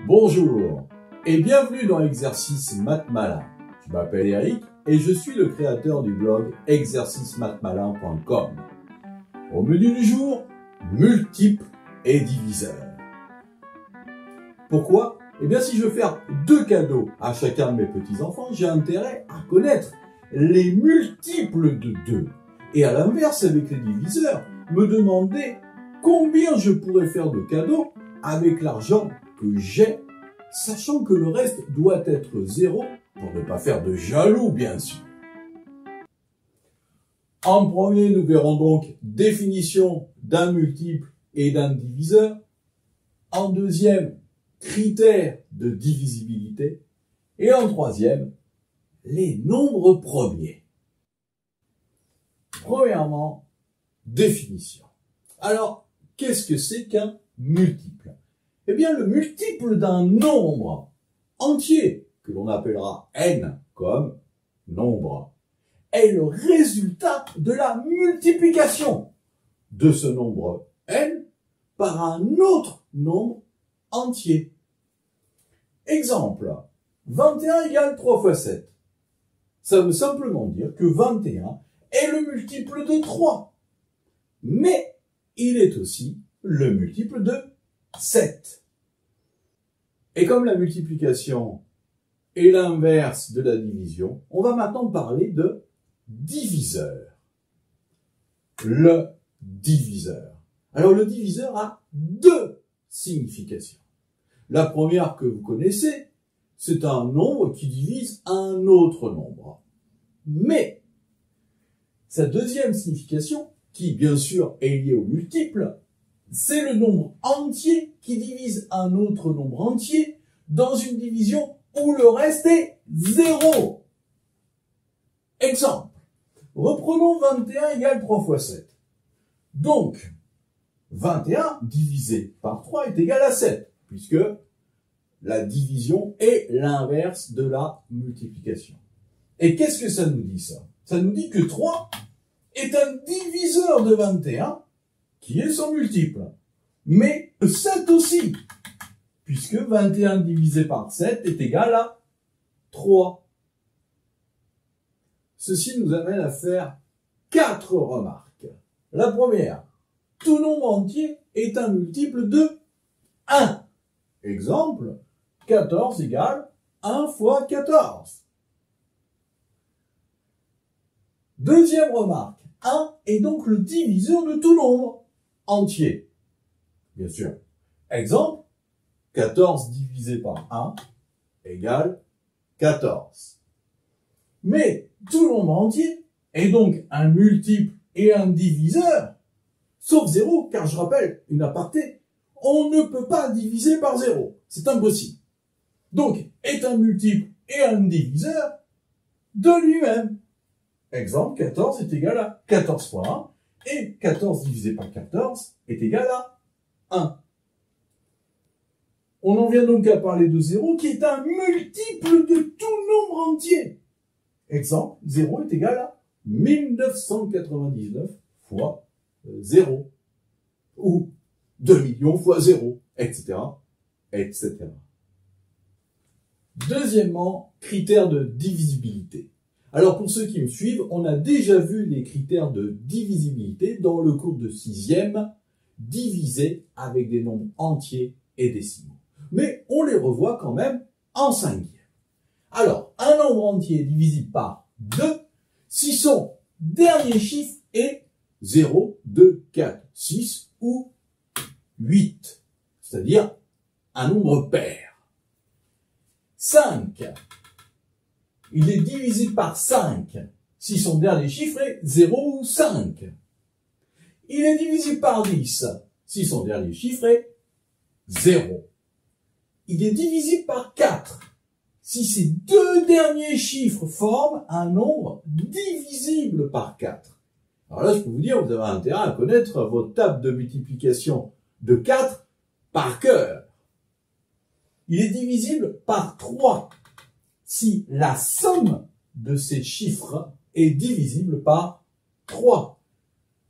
Bonjour et bienvenue dans l'exercice Maths Malin. Je m'appelle Eric et je suis le créateur du blog exercicemathsmalin.com. Au menu du jour, multiples et diviseurs. Pourquoi? Eh bien, si je veux faire deux cadeaux à chacun de mes petits-enfants, j'ai intérêt à connaître les multiples de 2. Et à l'inverse, avec les diviseurs, me demander combien je pourrais faire de cadeaux avec l'argent que j'ai, sachant que le reste doit être 0 pour ne pas faire de jaloux, bien sûr. En premier, nous verrons donc définition d'un multiple et d'un diviseur. En deuxième, critères de divisibilité. Et en troisième, les nombres premiers. Premièrement, définition. Alors, qu'est-ce que c'est qu'un multiple? Eh bien, le multiple d'un nombre entier, que l'on appellera n comme nombre, est le résultat de la multiplication de ce nombre n par un autre nombre entier. Exemple, 21 égale 3 fois 7. Ça veut simplement dire que 21 est le multiple de 3. Mais il est aussi le multiple de 7. Et comme la multiplication est l'inverse de la division, on va maintenant parler de diviseur. Le diviseur. Alors le diviseur a deux significations. La première que vous connaissez, c'est un nombre qui divise un autre nombre. Mais sa deuxième signification, qui bien sûr est liée au multiple, c'est le nombre entier qui divise un autre nombre entier dans une division où le reste est 0. Exemple, reprenons 21 égale 3 fois 7. Donc, 21 divisé par 3 est égal à 7, puisque la division est l'inverse de la multiplication. Et qu'est-ce que ça nous dit, ça? Ça nous dit que 3 est un diviseur de 21, qui est son multiple. Mais 7 aussi, puisque 21 divisé par 7 est égal à 3. Ceci nous amène à faire 4 remarques. La première, tout nombre entier est un multiple de 1. Exemple, 14 égale 1 fois 14. Deuxième remarque, 1 est donc le diviseur de tout nombre entier. Bien sûr. Exemple, 14 divisé par 1 égale 14. Mais tout nombre entier est donc un multiple et un diviseur, sauf 0, car je rappelle, une aparté, on ne peut pas diviser par 0. C'est impossible. Donc, est un multiple et un diviseur de lui-même. Exemple, 14 est égal à 14 fois 1, et 14 divisé par 14 est égal à 1. On en vient donc à parler de 0, qui est un multiple de tout nombre entier. Exemple, 0 est égal à 1999 fois 0, ou 2 millions fois 0, etc., etc. Deuxièmement, critères de divisibilité. Alors pour ceux qui me suivent, on a déjà vu les critères de divisibilité dans le cours de 6e, divisés avec des nombres entiers et décimaux. Mais on les revoit quand même en 5e. Alors, un nombre entier est divisible par 2 si son dernier chiffre est 0, 2, 4, 6 ou 8, c'est-à-dire un nombre pair. 5, il est divisible par 5 si son dernier chiffre est 0 ou 5. Il est divisible par 10 si son dernier chiffre est 0. Il est divisible par 4 si ces deux derniers chiffres forment un nombre divisible par 4. Alors là, je peux vous dire, vous avez intérêt à connaître votre table de multiplication de 4 par cœur. Il est divisible par 3 si la somme de ces chiffres est divisible par 3.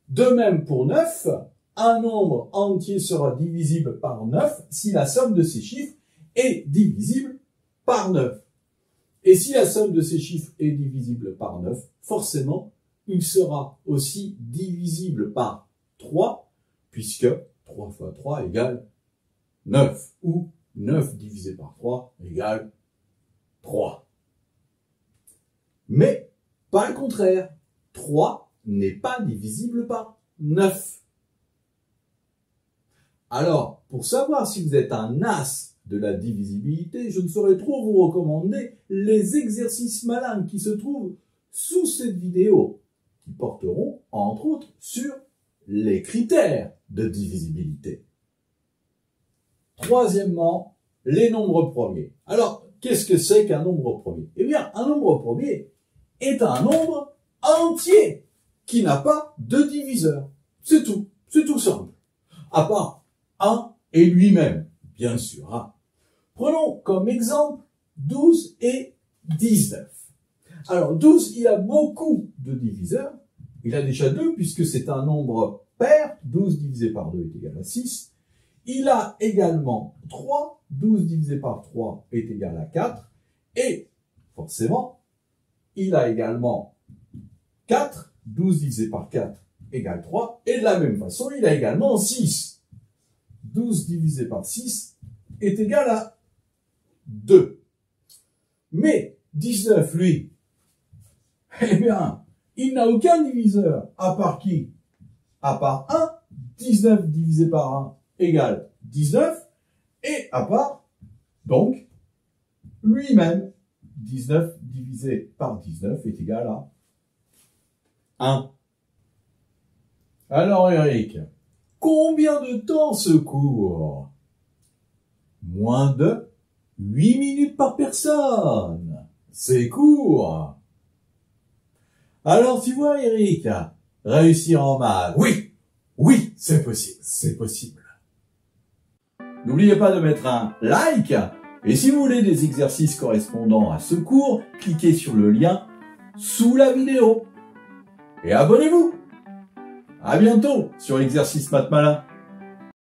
De même pour 9, un nombre entier sera divisible par 9 si la somme de ces chiffres est divisible par 9. Et si la somme de ces chiffres est divisible par 9, forcément, il sera aussi divisible par 3, puisque 3 fois 3 égale 9, ou 9 divisé par 3 égale 3. Mais, pas le contraire. 3 n'est pas divisible par 9. Alors, pour savoir si vous êtes un as de la divisibilité, je ne saurais trop vous recommander les exercices malins qui se trouvent sous cette vidéo, qui porteront, entre autres, sur les critères de divisibilité. Troisièmement, les nombres premiers. Alors, qu'est-ce que c'est qu'un nombre premier? Eh bien, un nombre premier est un nombre entier qui n'a pas de diviseur. C'est tout simple. À part 1 et lui-même, bien sûr. Hein. Prenons comme exemple 12 et 19. Alors 12, il a beaucoup de diviseurs. Il a déjà 2 puisque c'est un nombre pair. 12 divisé par 2 est égal à 6. Il a également 3. 12 divisé par 3 est égal à 4. Et forcément, il a également 4. 12 divisé par 4 égale 3. Et de la même façon, il a également 6. 12 divisé par 6 est égal à 2. Mais 19, lui, eh bien, il n'a aucun diviseur. À part qui? À part 1. 19 divisé par 1 égale 19. Et à part, donc, lui-même, 19 divisé par 19 est égal à 1. Alors, Eric, combien de temps ce cours? Moins de 8 minutes par personne. C'est court. Alors, tu vois, Eric, réussir en maths. Oui, c'est possible. N'oubliez pas de mettre un like. Et si vous voulez des exercices correspondant à ce cours, cliquez sur le lien sous la vidéo. Et abonnez-vous. À bientôt sur l'exercice Maths Malin.